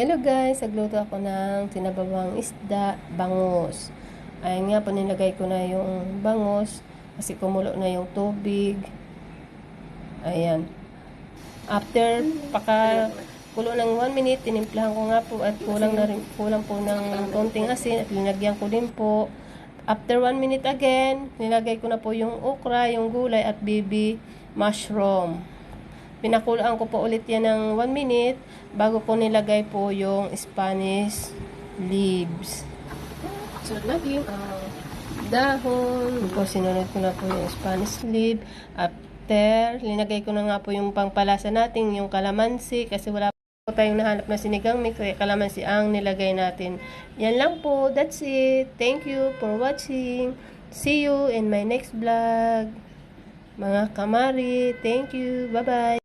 Hello guys, nagluto ako ng sinabawang isda, bangus. Ayan nga po, nilagay ko na yung bangus kasi kumulo na yung tubig. Ayan. After kulo ng 1 minute, tinimplahan ko nga po at kulang po ng konting asin at linagyan ko din po. After 1 minute again, nilagay ko na po yung okra, yung gulay at baby mushroom. Pinakulaan ko po ulit yan ng 1 minute bago ko nilagay po yung Spanish leaves. So, laging dahon. Sinunod ko na po yung Spanish leaf. After, linagay ko na nga po yung pangpalasa natin, yung kalamansi, kasi wala po tayong nahanap na sinigang mix, kaya kalamansi ang nilagay natin. Yan lang po. That's it. Thank you for watching. See you in my next vlog. Mga kamari. Thank you. Bye-bye.